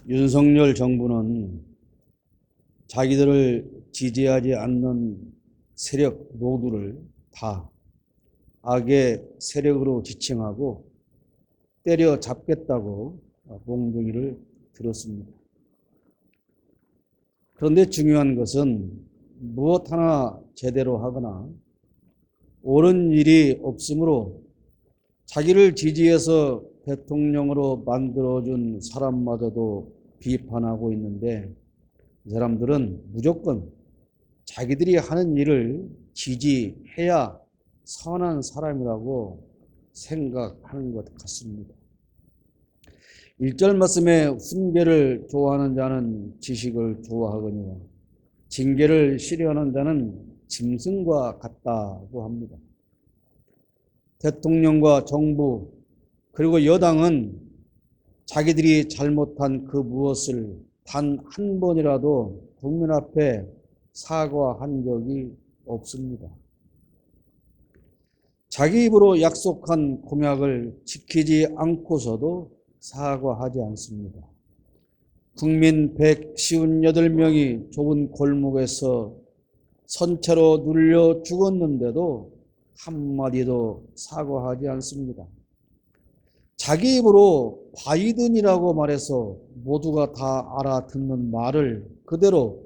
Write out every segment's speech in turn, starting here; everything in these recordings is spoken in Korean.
윤석열 정부는 자기들을 지지하지 않는 세력 모두를 다 악의 세력으로 지칭하고 때려잡겠다고 몽둥이를 들었습니다. 그런데 중요한 것은 무엇 하나 제대로 하거나 옳은 일이 없으므로 자기를 지지해서 대통령으로 만들어준 사람마저도 비판하고 있는데, 이 사람들은 무조건 자기들이 하는 일을 지지해야 선한 사람이라고 생각하는 것 같습니다. 1절 말씀에 훈계를 좋아하는 자는 지식을 좋아하거니와 징계를 싫어하는 자는 짐승과 같다고 합니다. 대통령과 정부 그리고 여당은 자기들이 잘못한 그 무엇을 단 한 번이라도 국민 앞에 사과한 적이 없습니다. 자기 입으로 약속한 공약을 지키지 않고서도 사과하지 않습니다. 국민 158명이 좁은 골목에서 선체로 눌려 죽었는데도 한마디도 사과하지 않습니다. 자기 입으로 바이든이라고 말해서 모두가 다 알아듣는 말을 그대로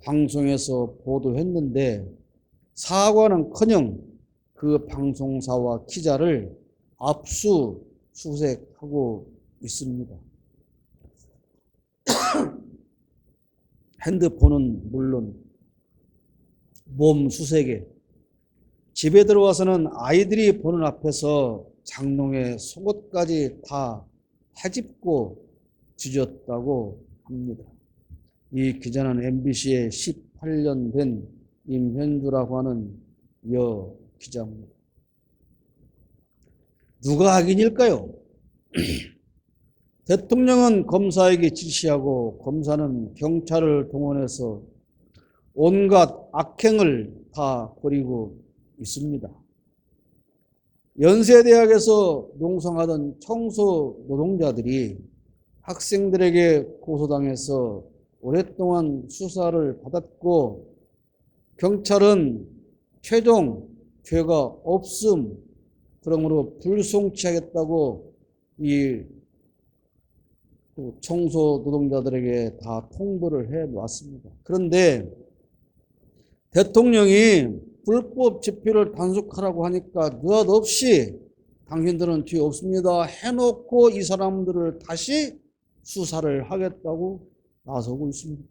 방송에서 보도했는데 사과는커녕 그 방송사와 기자를 압수수색하고 있습니다. 핸드폰은 물론 몸수색에 집에 들어와서는 아이들이 보는 앞에서 장롱에 속옷까지 다 헤집고 뒤졌다고 합니다. 이 기자는 MBC에 18년 된 임현주라고 하는 여 기자입니다. 누가 악인일까요? 대통령은 검사에게 지시하고 검사는 경찰을 동원해서 온갖 악행을 다 벌이고 있습니다. 연세대학에서 농성하던 청소 노동자들이 학생들에게 고소당해서 오랫동안 수사를 받았고 경찰은 최종 죄가 없음, 그러므로 불송치하겠다고 이 청소 노동자들에게 다 통보를 해 놨습니다. 그런데 대통령이 불법 집회를 단속하라고 하니까 느닷없이 당신들은 뒤에 없습니다 해놓고 이 사람들을 다시 수사를 하겠다고 나서고 있습니다.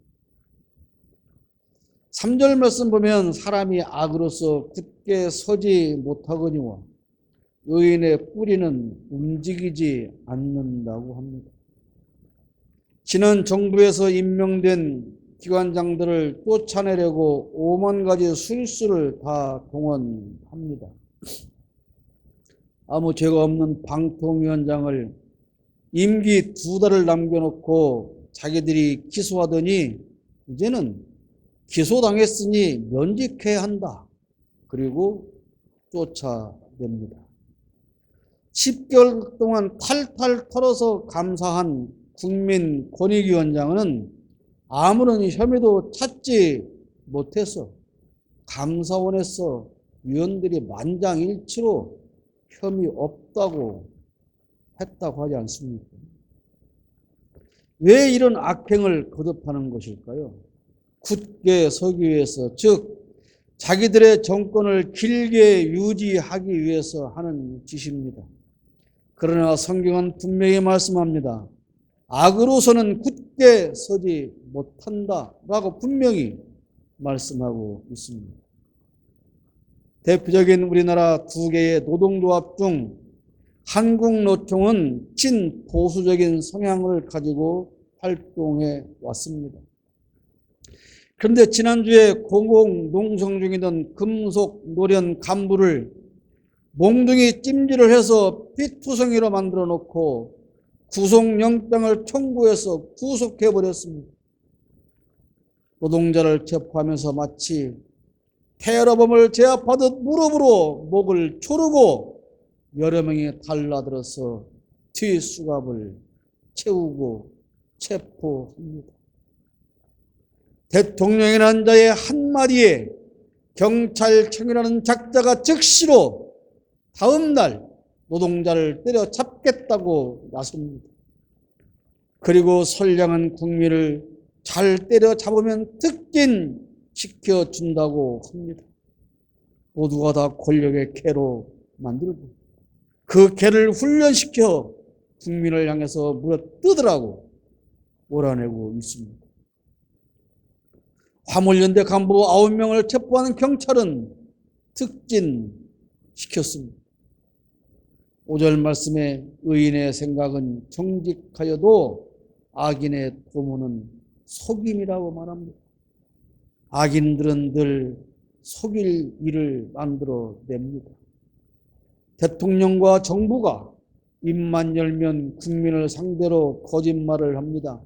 3절 말씀 보면 사람이 악으로서 굳게 서지 못하거니와 의인의 뿌리는 움직이지 않는다고 합니다. 지난 정부에서 임명된 기관장들을 쫓아내려고 5만 가지 술수를 다 동원합니다. 아무 죄가 없는 방통위원장을 임기 2달을 남겨놓고 자기들이 기소하더니 이제는 기소당했으니 면직해야 한다. 그리고 쫓아냅니다. 10개월 동안 탈탈 털어서 감사한 국민권익위원장은 아무런 혐의도 찾지 못해서 감사원에서 위원들이 만장일치로 혐의 없다고 했다고 하지 않습니까? 왜 이런 악행을 거듭하는 것일까요? 굳게 서기 위해서, 즉 자기들의 정권을 길게 유지하기 위해서 하는 짓입니다. 그러나 성경은 분명히 말씀합니다. 악으로서는 굳게 서지 못한다라고 분명히 말씀하고 있습니다. 대표적인 우리나라 2개의 노동조합 중 한국노총은 친보수적인 성향을 가지고 활동해 왔습니다. 그런데 지난주에 공공농성 중이던 금속노련 간부를 몽둥이 찜질을 해서 피투성이로 만들어 놓고 구속영장을 청구해서 구속해버렸습니다. 노동자를 체포하면서 마치 테러범을 제압하듯 무릎으로 목을 조르고 여러 명이 달라들어서 뒤수갑을 채우고 체포합니다. 대통령이라는 자의 한마디에 경찰청이라는 작자가 즉시로 다음날 노동자를 때려잡겠다고 나섭니다. 그리고 선량한 국민을 잘 때려잡으면 특진 시켜준다고 합니다. 모두가 다 권력의 개로 만들고 그 개를 훈련시켜 국민을 향해서 물어뜯으라고 몰아내고 있습니다. 화물연대 간부 9명을 체포하는 경찰은 특진시켰습니다. 5절 말씀에 의인의 생각은 정직하여도 악인의 도모는 속임이라고 말합니다. 악인들은 늘 속일 일을 만들어냅니다. 대통령과 정부가 입만 열면 국민을 상대로 거짓말을 합니다.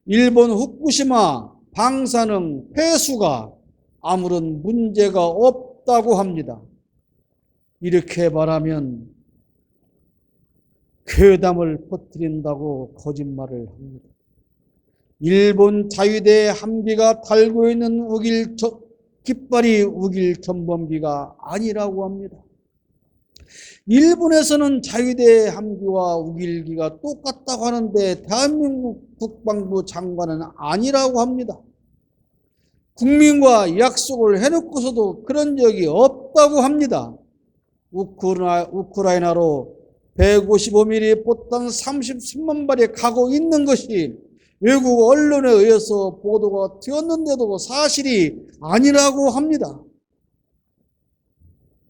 일본 후쿠시마 방사능 폐수가 아무런 문제가 없다고 합니다. 이렇게 말하면 괴담을 퍼뜨린다고 거짓말을 합니다. 일본 자위대 함기가 달고 있는 깃발이 우길 전범기가 아니라고 합니다. 일본에서는 자위대 함기와 우길기가 똑같다고 하는데 대한민국 국방부 장관은 아니라고 합니다. 국민과 약속을 해놓고서도 그런 적이 없다고 합니다. 우크라이나로 155mm 포탄 33만 발이 가고 있는 것이 외국 언론에 의해서 보도가 되었는데도 사실이 아니라고 합니다.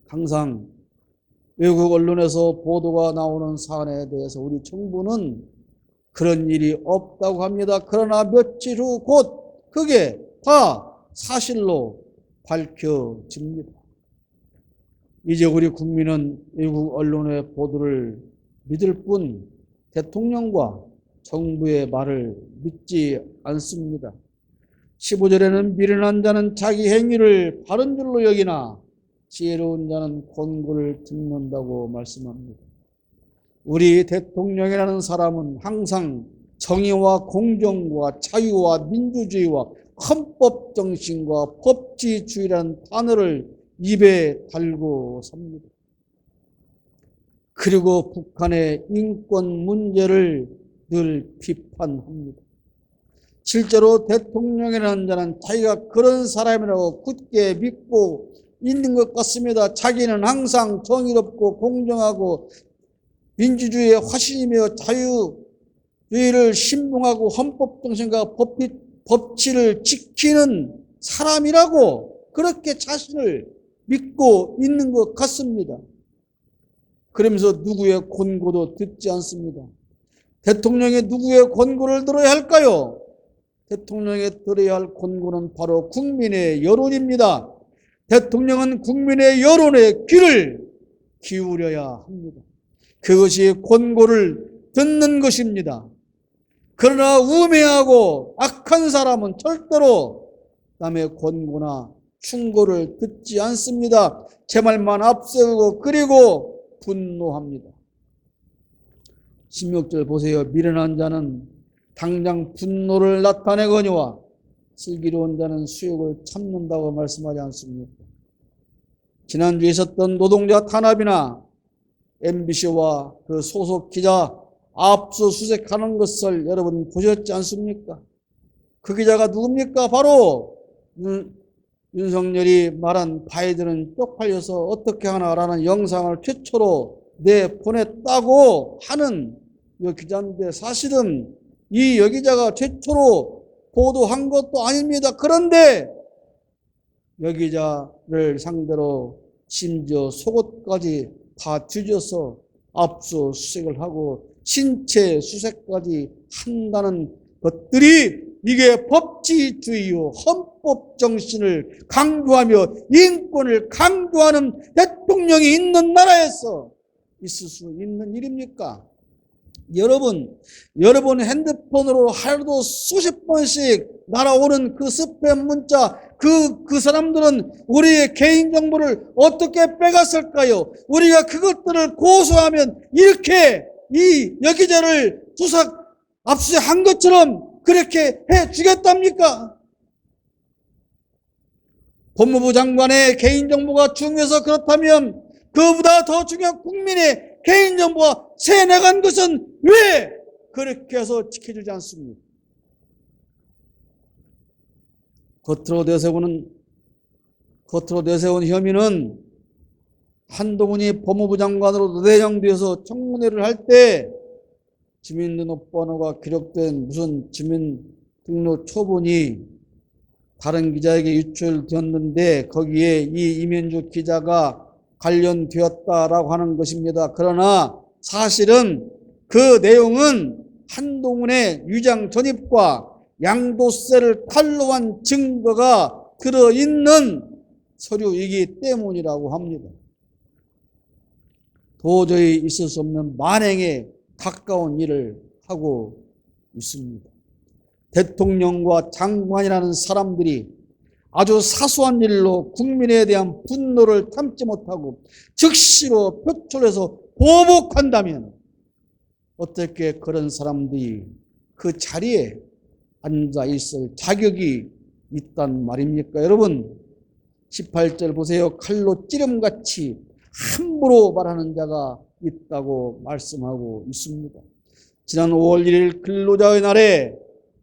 항상 외국 언론에서 보도가 나오는 사안에 대해서 우리 정부는 그런 일이 없다고 합니다. 그러나 며칠 후 곧 그게 다 사실로 밝혀집니다. 이제 우리 국민은 외국 언론의 보도를 믿을 뿐 대통령과 정부의 말을 믿지 않습니다. 15절에는 미련한 자는 자기 행위를 바른 줄로 여기나 지혜로운 자는 권고를 듣는다고 말씀합니다. 우리 대통령이라는 사람은 항상 정의와 공정과 자유와 민주주의와 헌법 정신과 법치주의라는 단어를 입에 달고 삽니다. 그리고 북한의 인권 문제를 늘 비판합니다. 실제로 대통령이라는 자는 자기가 그런 사람이라고 굳게 믿고 있는 것 같습니다. 자기는 항상 정의롭고 공정하고 민주주의의 화신이며 자유주의를 신봉하고 헌법 정신과 법치를 지키는 사람이라고 그렇게 자신을 믿고 있는 것 같습니다. 그러면서 누구의 권고도 듣지 않습니다. 대통령이 누구의 권고를 들어야 할까요? 대통령이 들어야 할 권고는 바로 국민의 여론입니다. 대통령은 국민의 여론에 귀를 기울여야 합니다. 그것이 권고를 듣는 것입니다. 그러나 우매하고 악한 사람은 절대로 남의 권고나 충고를 듣지 않습니다. 제 말만 앞세우고 그리고 분노합니다. 16절 보세요. 미련한 자는 당장 분노를 나타내거니와 슬기로운 자는 수욕을 참는다고 말씀하지 않습니까? 지난주에 있었던 노동자 탄압이나 MBC와 그 소속 기자 압수수색하는 것을 여러분 보셨지 않습니까? 그 기자가 누굽니까? 바로 윤석열이 말한 바이든은 쪽팔려서 어떻게 하나라는 영상을 최초로 내보냈다고 하는 이 기자인데 사실은 이 여기자가 최초로 보도한 것도 아닙니다. 그런데 여기자를 상대로 심지어 속옷까지 다 뒤져서 압수수색을 하고 신체 수색까지 한다는 것들이 이게 법치주의요 헌법 정신을 강조하며 인권을 강조하는 대통령이 있는 나라에서 있을 수 있는 일입니까? 여러분 핸드폰으로 하루도 수십 번씩 날아오는 그 스팸 문자, 그 사람들은 우리의 개인정보를 어떻게 빼갔을까요? 우리가 그것들을 고소하면 이렇게 이 여기자를 압수한 것처럼 그렇게 해 주겠답니까? 법무부 장관의 개인정보가 중요해서 그렇다면 그보다 더 중요한 국민의 개인정보가 새나간 것은 왜 그렇게 해서 지켜주지 않습니까? 겉으로 내세운 혐의는 한동훈이 법무부 장관으로 내정되어서 청문회를 할 때 주민등록번호가 기록된 무슨 주민등록 초본이 다른 기자에게 유출되었는데 거기에 이 이면주 기자가 관련되었다라고 하는 것입니다. 그러나 사실은 그 내용은 한동훈의 위장 전입과 양도세를 탈루한 증거가 들어있는 서류이기 때문이라고 합니다. 도저히 있을 수 없는 만행에 가까운 일을 하고 있습니다. 대통령과 장관이라는 사람들이 아주 사소한 일로 국민에 대한 분노를 참지 못하고 즉시로 표출해서 보복한다면 어떻게 그런 사람들이 그 자리에 앉아 있을 자격이 있단 말입니까? 여러분 18절 보세요. 칼로 찌름같이 함부로 말하는 자가 있다고 말씀하고 있습니다. 지난 5월 1일 근로자의 날에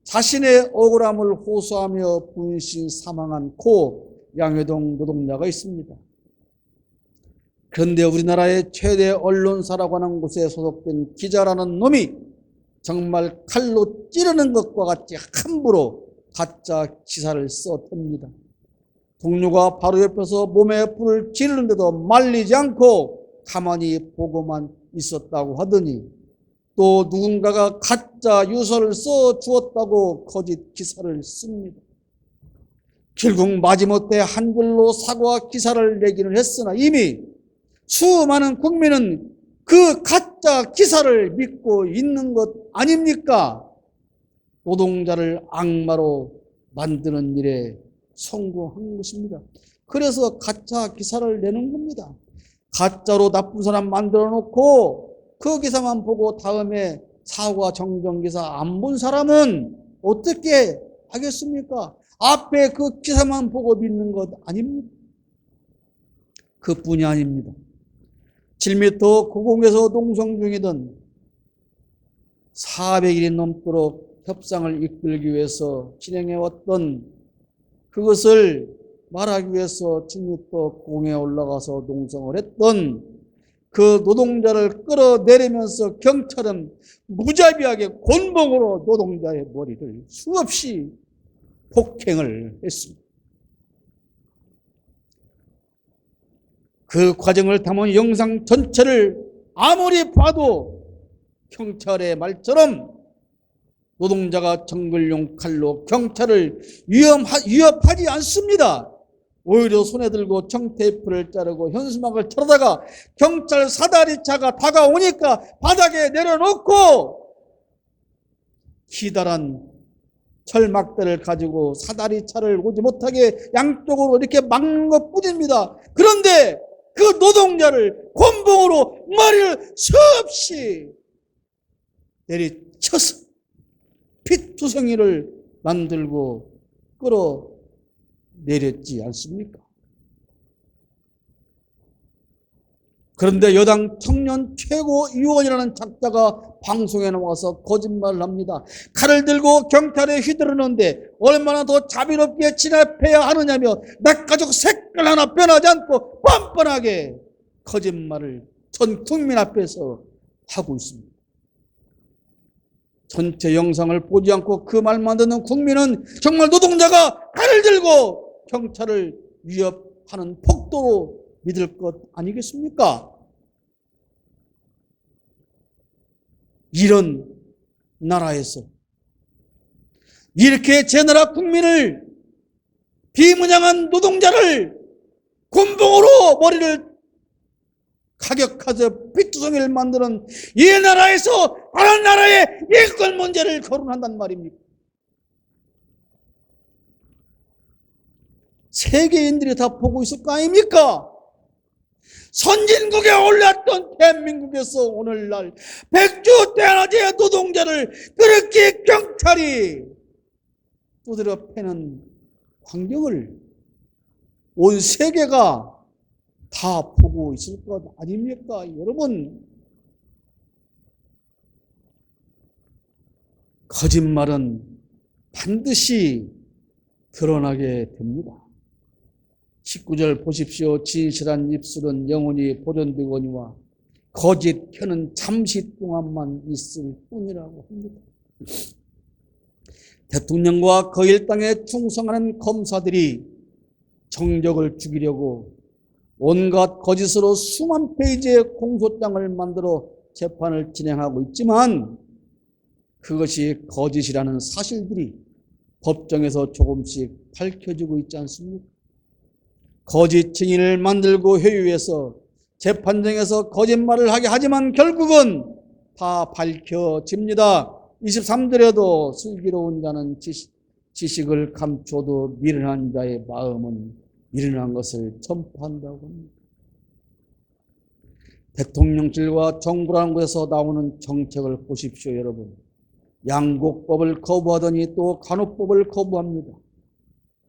자신의 억울함을 호소하며 분신 사망한 고 양회동 노동자가 있습니다. 그런데 우리나라의 최대 언론사라고 하는 곳에 소속된 기자라는 놈이 정말 칼로 찌르는 것과 같이 함부로 가짜 기사를 써댑니다. 동료가 바로 옆에서 몸에 불을 지르는데도 말리지 않고 가만히 보고만 있었다고 하더니 또 누군가가 가짜 유서를 써 주었다고 거짓 기사를 씁니다. 결국 마지못해 한글로 사과 기사를 내기는 했으나 이미 수많은 국민은 그 가짜 기사를 믿고 있는 것 아닙니까? 노동자를 악마로 만드는 일에 성공한 것입니다. 그래서 가짜 기사를 내는 겁니다. 가짜로 나쁜 사람 만들어 놓고 그 기사만 보고 다음에 사과 정정 기사 안 본 사람은 어떻게 하겠습니까? 앞에 그 기사만 보고 믿는 것 아닙니까? 그뿐이 아닙니다. 7m 고공에서 농성 중이던 400일이 넘도록 협상을 이끌기 위해서 진행해왔던 그것을 말하기 위해서 7m 고공에 올라가서 농성을 했던 그 노동자를 끌어내리면서 경찰은 무자비하게 곤봉으로 노동자의 머리를 수없이 폭행을 했습니다. 그 과정을 담은 영상 전체를 아무리 봐도 경찰의 말처럼 노동자가 정글용 칼로 경찰을 위협하지 않습니다. 오히려 손에 들고 청테이프를 자르고 현수막을 털어다가 경찰 사다리차가 다가오니까 바닥에 내려놓고 기다란 철막대를 가지고 사다리차를 오지 못하게 양쪽으로 이렇게 막는 것뿐입니다. 그런데 그 노동자를 곤봉으로 머리를 수없이 내리쳐서 피투성이를 만들고 끌어내렸지 않습니까? 그런데 여당 청년 최고위원이라는 작자가 방송에 나와서 거짓말을 합니다. 칼을 들고 경찰에 휘두르는데 얼마나 더 자비롭게 진압해야 하느냐며 내 가족 색깔 하나 변하지 않고 뻔뻔하게 거짓말을 전 국민 앞에서 하고 있습니다. 전체 영상을 보지 않고 그 말만 듣는 국민은 정말 노동자가 칼을 들고 경찰을 위협하는 폭도로 믿을 것 아니겠습니까? 이런 나라에서 이렇게 제 나라 국민을 비문양한 노동자를 곤봉으로 머리를 가격하여 삐뚤성이를 만드는 이 나라에서 다른 나라의 인권 문제를 거론한단 말입니까? 세계인들이 다 보고 있을 거 아닙니까? 선진국에 올랐던 대한민국에서 오늘날 백주 대낮에 노동자를 그렇게 경찰이 두드려 패는 광경을 온 세계가 다 보고 있을 것 아닙니까? 여러분, 거짓말은 반드시 드러나게 됩니다. 19절 보십시오. 진실한 입술은 영원히 보존되거니와 거짓 혀는 잠시 동안만 있을 뿐이라고 합니다. 대통령과 그 일당에 충성하는 검사들이 정적을 죽이려고 온갖 거짓으로 수만 페이지의 공소장을 만들어 재판을 진행하고 있지만 그것이 거짓이라는 사실들이 법정에서 조금씩 밝혀지고 있지 않습니까? 거짓 증인을 만들고 회유해서 재판정에서 거짓말을 하게 하지만 결국은 다 밝혀집니다. 23절에도 슬기로운 자는 지식을 감춰도 미련한 자의 마음은 미련한 것을 전파한다고 합니다. 대통령실과 정부라는 곳에서 나오는 정책을 보십시오, 여러분. 양곡법을 거부하더니 또 간호법을 거부합니다.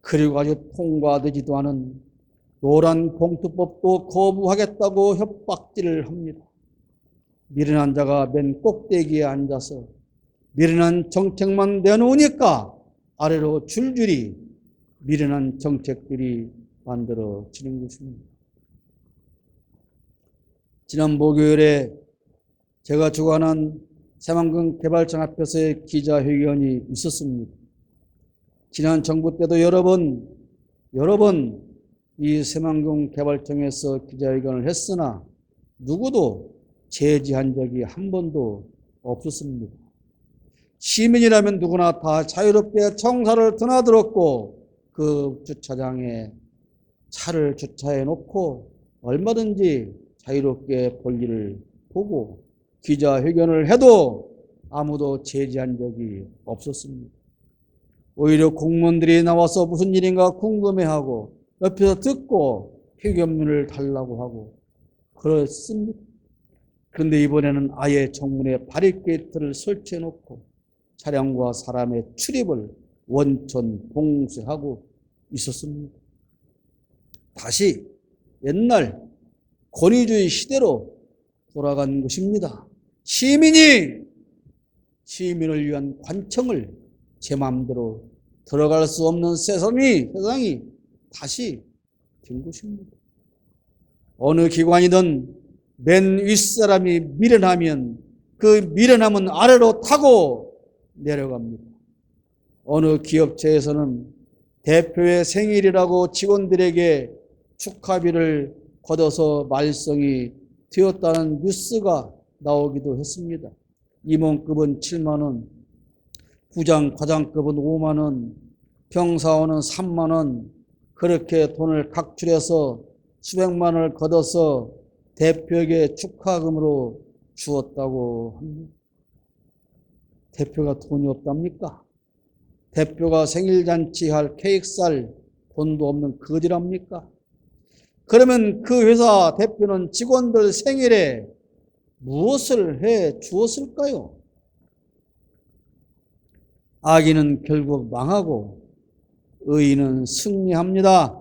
그리고 아직 통과되지도 않은 노란 봉투법도 거부하겠다고 협박질을 합니다. 미련한 자가 맨 꼭대기에 앉아서 미련한 정책만 내놓으니까 아래로 줄줄이 미련한 정책들이 만들어지는 것입니다. 지난 목요일에 제가 주관한 새만금 개발청 앞에서의 기자회견이 있었습니다. 지난 정부 때도 여러 번 이 새만금 개발청에서 기자회견을 했으나 누구도 제지한 적이 한 번도 없었습니다. 시민이라면 누구나 다 자유롭게 청사를 드나들었고 그 주차장에 차를 주차해 놓고 얼마든지 자유롭게 볼일을 보고 기자회견을 해도 아무도 제지한 적이 없었습니다. 오히려 공무원들이 나와서 무슨 일인가 궁금해하고 옆에서 듣고 회견문을 달라고 하고 그렇습니다. 그런데 이번에는 아예 정문에 바리케이트를 설치해 놓고 차량과 사람의 출입을 원천 봉쇄하고 있었습니다. 다시 옛날 권위주의 시대로 돌아간 것입니다. 시민을 위한 관청을 제 마음대로 들어갈 수 없는 세상이 다시 된 것입니다. 어느 기관이든 맨 윗사람이 미련하면 그 미련함은 아래로 타고 내려갑니다. 어느 기업체에서는 대표의 생일이라고 직원들에게 축하비를 걷어서 말썽이 되었다는 뉴스가 나오기도 했습니다. 임원급은 7만 원, 부장, 과장급은 5만 원, 병사원은 3만 원, 그렇게 돈을 각출해서 수백만 원을 걷어서 대표에게 축하금으로 주었다고 합니다. 대표가 돈이 없답니까? 대표가 생일잔치할 케이크 살 돈도 없는 거지랍니까? 그러면 그 회사 대표는 직원들 생일에 무엇을 해 주었을까요? 악인은 결국 망하고 의인은 승리합니다.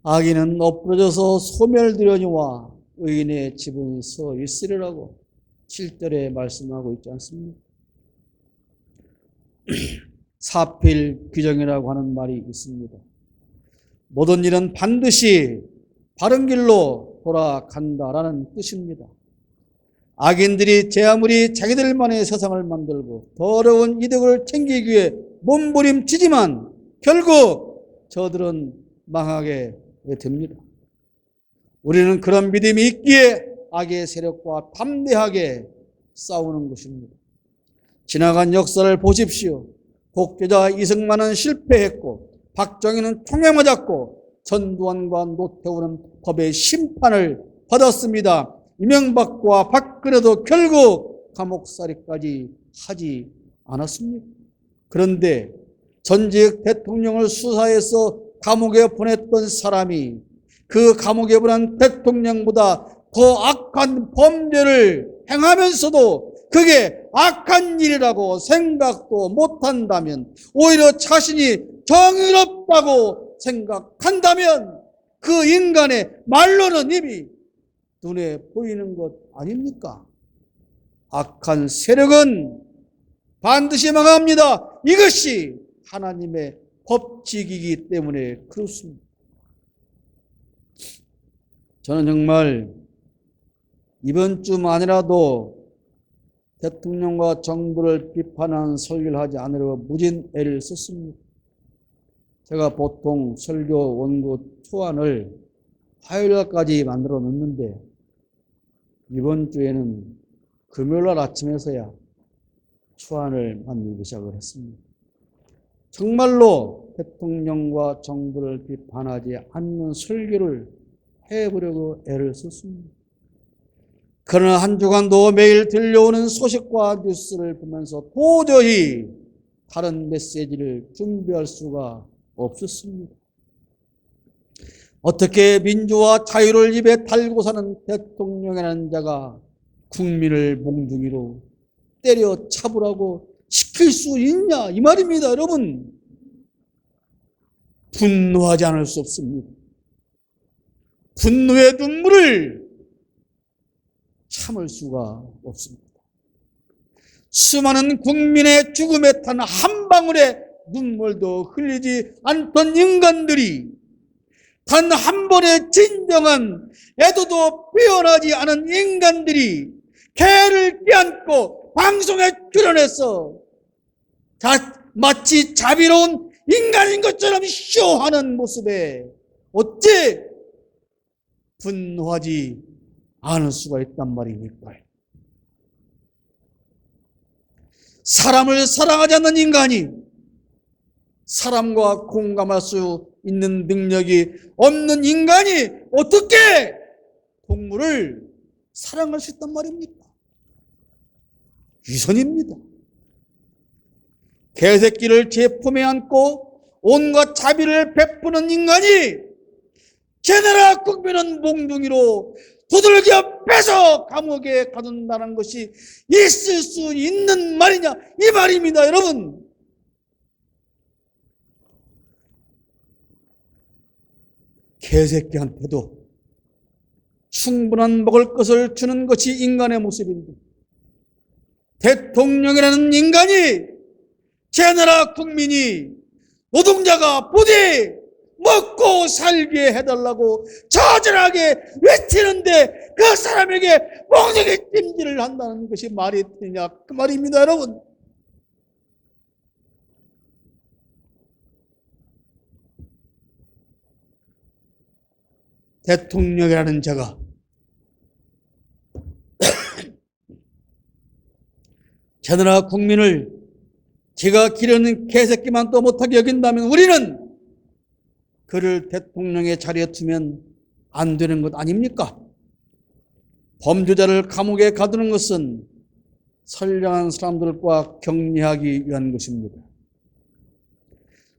악인은 엎어져서 소멸되려니와 의인의 집은 서 있으리라고 7절에 말씀하고 있지 않습니까? 사필 규정이라고 하는 말이 있습니다. 모든 일은 반드시 바른 길로 돌아간다라는 뜻입니다. 악인들이 제 아무리 자기들만의 세상을 만들고 더러운 이득을 챙기기 위해 몸부림치지만 결국 저들은 망하게 됩니다. 우리는 그런 믿음이 있기에 악의 세력과 담대하게 싸우는 것입니다. 지나간 역사를 보십시오. 독재자 이승만은 실패했고 박정희는 총에 맞았고 전두환과 노태우는 법의 심판을 받았습니다. 이명박과 박근혜도 결국 감옥살이까지 하지 않았습니까? 그런데 전직 대통령을 수사해서 감옥에 보냈던 사람이 그 감옥에 보낸 대통령보다 더 악한 범죄를 행하면서도 그게 악한 일이라고 생각도 못한다면, 오히려 자신이 정의롭다고 생각한다면 그 인간의 말로는 이미 눈에 보이는 것 아닙니까? 악한 세력은 반드시 망합니다. 이것이 하나님의 법칙이기 때문에 그렇습니다. 저는 정말 이번 주만이라도 대통령과 정부를 비판하는 설교를 하지 않으려고 무진 애를 썼습니다. 제가 보통 설교 원고 초안을 화요일까지 만들어 놓는데 이번 주에는 금요일 아침에서야 초안을 만들기 시작을 했습니다. 정말로 대통령과 정부를 비판하지 않는 설교를 해보려고 애를 썼습니다. 그러나 한 주간도 매일 들려오는 소식과 뉴스를 보면서 도저히 다른 메시지를 준비할 수가 없었습니다. 어떻게 민주와 자유를 입에 달고 사는 대통령이라는 자가 국민을 몽둥이로 때려 잡으라고 시킬 수 있냐 이 말입니다. 여러분, 분노하지 않을 수 없습니다. 분노의 눈물을 참을 수가 없습니다. 수많은 국민의 죽음에 탄 한 방울의 눈물도 흘리지 않던 인간들이 단 한 번의 진정한 애도도 표현하지 않은 인간들이 개를 껴안고 방송에 출연해서 마치 자비로운 인간인 것처럼 쇼하는 모습에 어째 분노하지 않을 수가 있단 말입니까? 사람을 사랑하지 않는 인간이 사람과 공감할 수 있는 능력이 없는 인간이 어떻게 동물을 사랑할 수 있단 말입니까? 위선입니다. 개새끼를 제 품에 안고 온갖 자비를 베푸는 인간이 제 나라 국민은 몽둥이로 두들겨 빼서 감옥에 가둔다는 것이 있을 수 있는 말이냐 이 말입니다. 여러분, 개새끼한테도 충분한 먹을 것을 주는 것이 인간의 모습인데 대통령이라는 인간이 제 나라 국민이 노동자가 부디 먹고 살게 해달라고 처절하게 외치는데 그 사람에게 몽둥이 찜질을 한다는 것이 말이 되냐 그 말입니다. 여러분, 대통령이라는 자가 제 나라 국민을 제가 기르는 개새끼만 또 못하게 여긴다면 우리는 그를 대통령의 자리에 두면 안 되는 것 아닙니까? 범죄자를 감옥에 가두는 것은 선량한 사람들과 격리하기 위한 것입니다.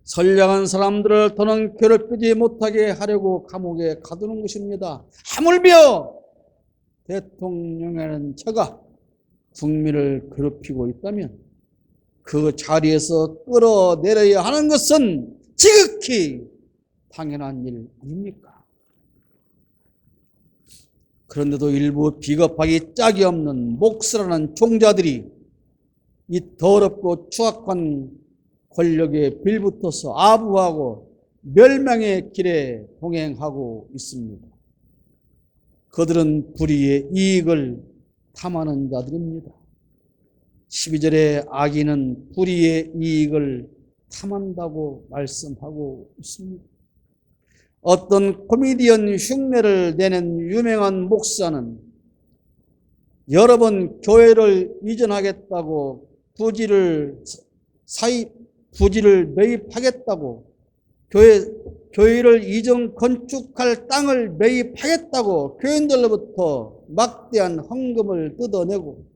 선량한 사람들을 더는 괴롭히지 못하게 하려고 감옥에 가두는 것입니다. 하물며 대통령이라는 자가 국민을 괴롭히고 있다면 그 자리에서 끌어내려야 하는 것은 지극히 당연한 일 아닙니까? 그런데도 일부 비겁하기 짝이 없는 목수라는 종자들이 이 더럽고 추악한 권력에 빌붙어서 아부하고 멸망의 길에 동행하고 있습니다. 그들은 불의의 이익을 탐하는 자들입니다. 12절에 악인은 불의의 이익을 탐한다고 말씀하고 있습니다. 어떤 코미디언 흉내를 내는 유명한 목사는 여러 번 교회를 이전하겠다고 부지를 매입하겠다고 교회를 이전 건축할 땅을 매입하겠다고 교인들로부터 막대한 헌금을 뜯어내고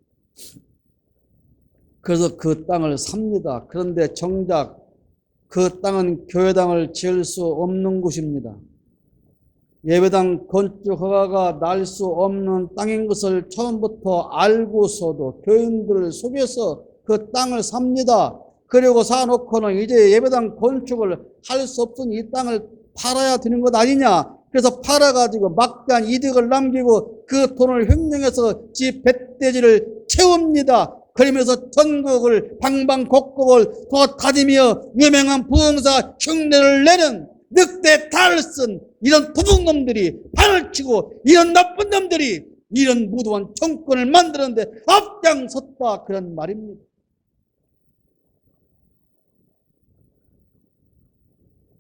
그래서 그 땅을 삽니다. 그런데 정작 그 땅은 교회당을 지을 수 없는 곳입니다. 예배당 건축 허가가 날 수 없는 땅인 것을 처음부터 알고서도 교인들을 속여서 그 땅을 삽니다. 그리고 사놓고는 이제 예배당 건축을 할 수 없으니 이 땅을 팔아야 되는 것 아니냐. 그래서 팔아가지고 막대한 이득을 남기고 그 돈을 횡령해서 지 뱃돼지를 채웁니다. 그러면서 전국을 방방곡곡을 돌아다니며 유명한 부흥사 흉내를 내는 늑대 탈을 쓴 이런 도둑놈들이 발을 치고 이런 나쁜 놈들이 이런 무도한 정권을 만드는데 앞장섰다, 그런 말입니다.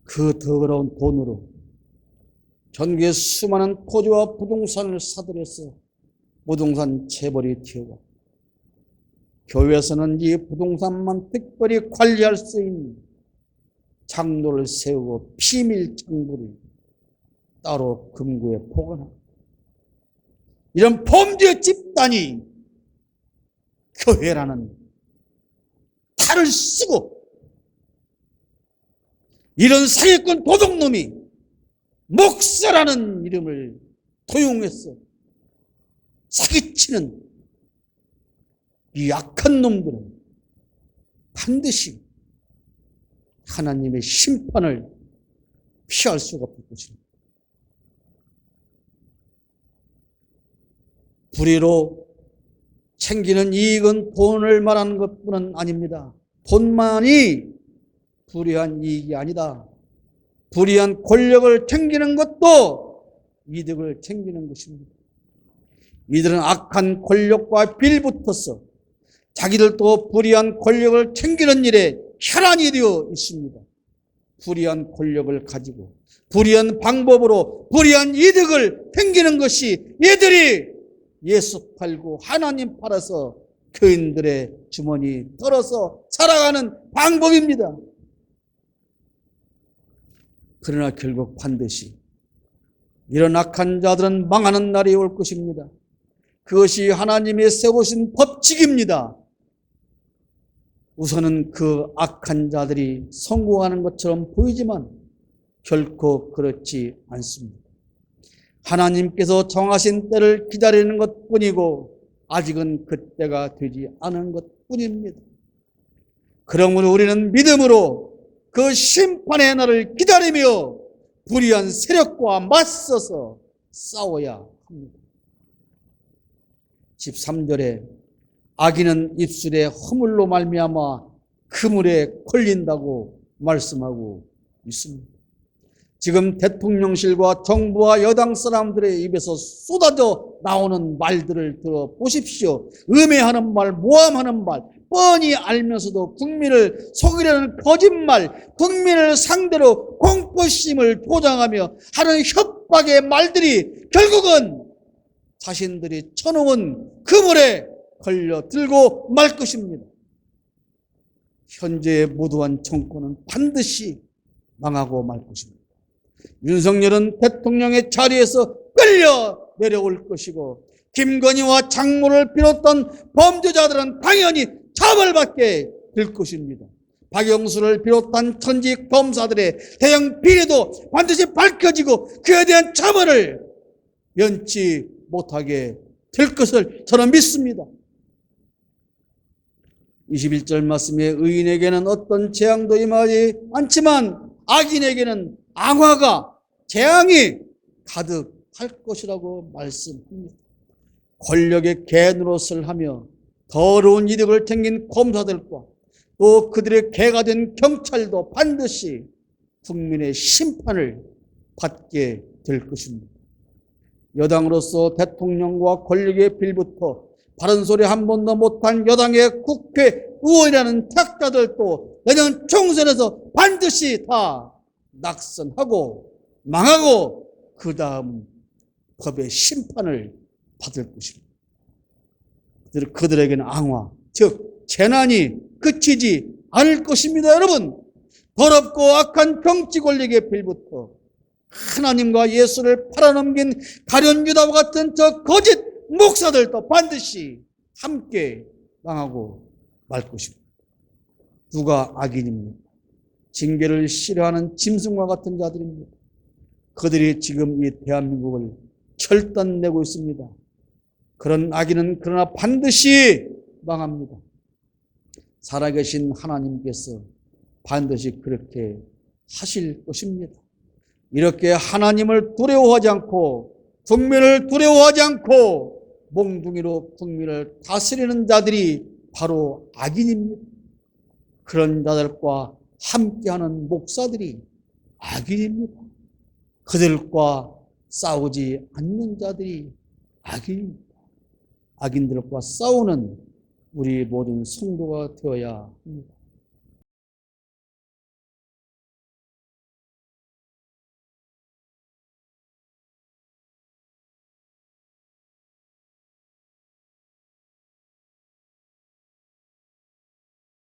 그 더러운 돈으로 전국의 수많은 토지와 부동산을 사들여서 부동산 재벌이 튀어가 교회에서는 이 부동산만 특별히 관리할 수 있는 장로를 세우고 비밀 창구를 따로 금고에 보관하고 이런 범죄 집단이 교회라는 탈을 쓰고 이런 사기꾼 도둑놈이 목사라는 이름을 도용해서 사기치는 이 악한 놈들은 반드시 하나님의 심판을 피할 수가 없을 것입니다. 불의로 챙기는 이익은 돈을 말하는 것뿐은 아닙니다. 돈만이 불의한 이익이 아니다. 불의한 권력을 챙기는 것도 이득을 챙기는 것입니다. 이들은 악한 권력과 빌붙어서 자기들도 불의한 권력을 챙기는 일에 혈안이 되어 있습니다. 불의한 권력을 가지고 불의한 방법으로 불의한 이득을 챙기는 것이 얘들이 예수 팔고 하나님 팔아서 교인들의 주머니 털어서 살아가는 방법입니다. 그러나 결국 반드시 이런 악한 자들은 망하는 날이 올 것입니다. 그것이 하나님이 세우신 법칙입니다. 우선은 그 악한 자들이 성공하는 것처럼 보이지만 결코 그렇지 않습니다. 하나님께서 정하신 때를 기다리는 것뿐이고 아직은 그때가 되지 않은 것뿐입니다. 그러므로 우리는 믿음으로 그 심판의 날을 기다리며 불의한 세력과 맞서서 싸워야 합니다. 13절에 악인은 입술에 허물로 말미암아 그물에 걸린다고 말씀하고 있습니다. 지금 대통령실과 정부와 여당 사람들의 입에서 쏟아져 나오는 말들을 들어보십시오. 음해하는 말, 모함하는 말, 뻔히 알면서도 국민을 속이려는 거짓말, 국민을 상대로 공포심을 조장하며 하는 협박의 말들이 결국은 자신들이 쳐놓은 그물에 걸려 들고 말 것입니다. 현재의 무도한 정권은 반드시 망하고 말 것입니다. 윤석열은 대통령의 자리에서 끌려 내려올 것이고 김건희와 장모를 비롯한 범죄자들은 당연히 처벌받게 될 것입니다. 박영수를 비롯한 전직 검사들의 대형 비리도 반드시 밝혀지고 그에 대한 처벌을 면치 못하게 될 것을 저는 믿습니다. 21절 말씀에 의인에게는 어떤 재앙도 임하지 않지만 악인에게는 앙화가 재앙이 가득할 것이라고 말씀합니다. 권력의 개노릇을 하며 더러운 이득을 챙긴 검사들과 또 그들의 개가 된 경찰도 반드시 국민의 심판을 받게 될 것입니다. 여당으로서 대통령과 권력의 빌부터 바른 소리 한 번도 못한 여당의 국회의원이라는 학자들도 내년 총선에서 반드시 다 낙선하고 망하고 그 다음 법의 심판을 받을 것입니다. 그들에게는 앙화, 즉 재난이 그치지 않을 것입니다. 여러분, 더럽고 악한 정치 권력의 빌부터 하나님과 예수를 팔아넘긴 가룟 유다와 같은 저 거짓 목사들도 반드시 함께 망하고 말 것입니다. 누가 악인입니까? 징계를 싫어하는 짐승과 같은 자들입니다. 그들이 지금 이 대한민국을 결단내고 있습니다. 그런 악인은 그러나 반드시 망합니다. 살아계신 하나님께서 반드시 그렇게 하실 것입니다. 이렇게 하나님을 두려워하지 않고 국민을 두려워하지 않고 몽둥이로 국민을 다스리는 자들이 바로 악인입니다. 그런 자들과 함께하는 목사들이 악인입니다. 그들과 싸우지 않는 자들이 악인입니다. 악인들과 싸우는 우리 모든 성도가 되어야 합니다.